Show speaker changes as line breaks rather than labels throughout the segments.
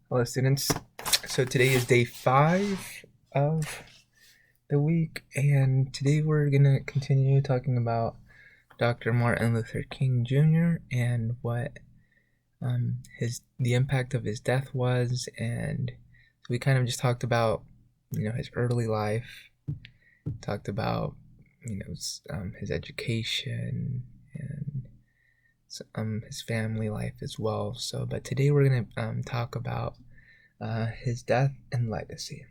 Hello, students. So today is day 5 of the week, and today we're going to continue talking about Dr. Martin Luther King Jr. and what the impact of his death was. And so we kind of just talked about, his early life, talked about, his education and his family life as well. But today we're going to talk about his death and legacy.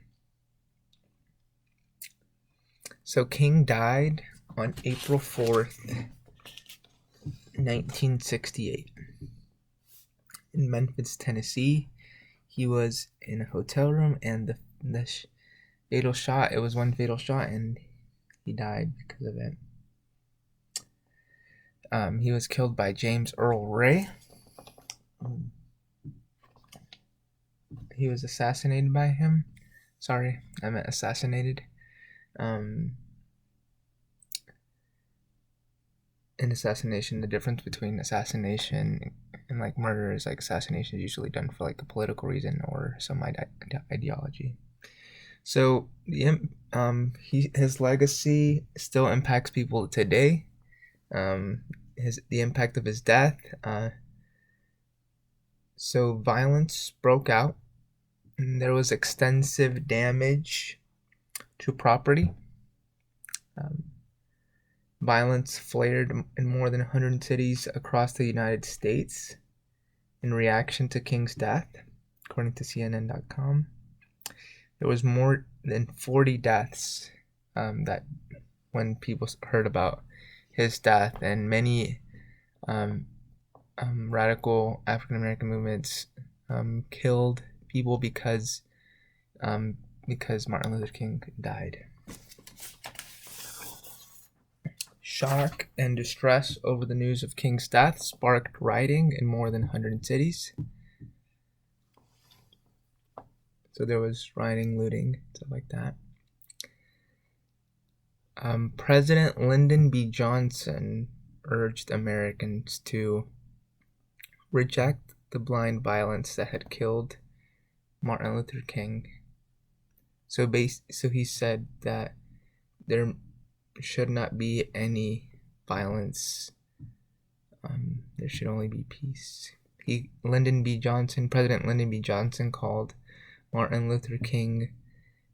So King died on April 4th, 1968 in Memphis, Tennessee. He was in a hotel room, and the fatal shot, it was one fatal shot, and he died because of it. He was killed by James Earl Ray. He was assassinated by him. Sorry, I meant assassinated. In assassination, the difference between assassination and murder is assassination is usually done for a political reason or some ideology. So his legacy still impacts people today. The impact of his death. So violence broke out, and there was extensive damage to property. Violence flared in more than 100 cities across the United States in reaction to King's death, according to CNN.com. There was more than 40 deaths that when people heard about his death, and many radical African American movements killed people because Martin Luther King died. Shock and distress over the news of King's death sparked rioting in more than 100 cities. So there was rioting, looting, stuff like that. President Lyndon B. Johnson urged Americans to reject the blind violence that had killed Martin Luther King. So he said that there should not be any violence. There should only be peace. President Lyndon B. Johnson called Martin Luther King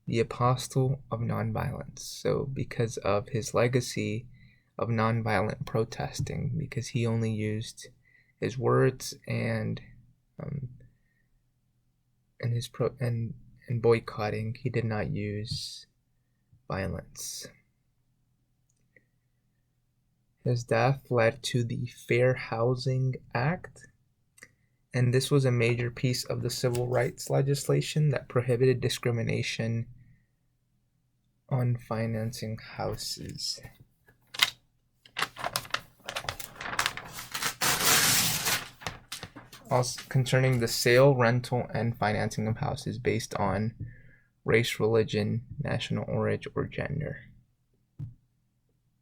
the apostle of nonviolence. So because of his legacy of nonviolent protesting, because he only used his words and boycotting, he did not use violence. His death led to the Fair Housing Act, and this was a major piece of the civil rights legislation that prohibited discrimination on financing houses. Also concerning the sale, rental, and financing of houses based on race, religion, national origin, or gender.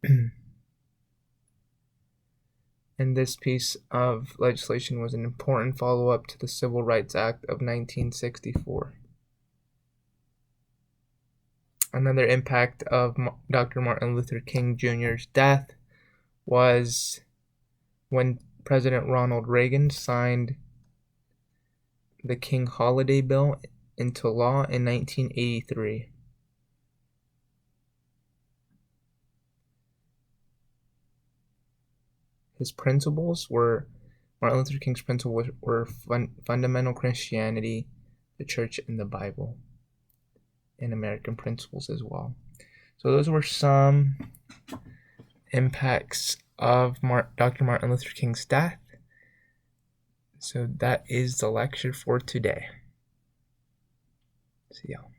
And this piece of legislation was an important follow-up to the Civil Rights Act of 1964. Another impact of Dr. Martin Luther King Jr.'s death was when President Ronald Reagan signed the King Holiday Bill into law in 1983. Martin Luther King's principles were fundamental Christianity, the church, and the Bible, and American principles as well. So those were some impacts of Dr. Martin Luther King's death. So that is the lecture for today. See y'all.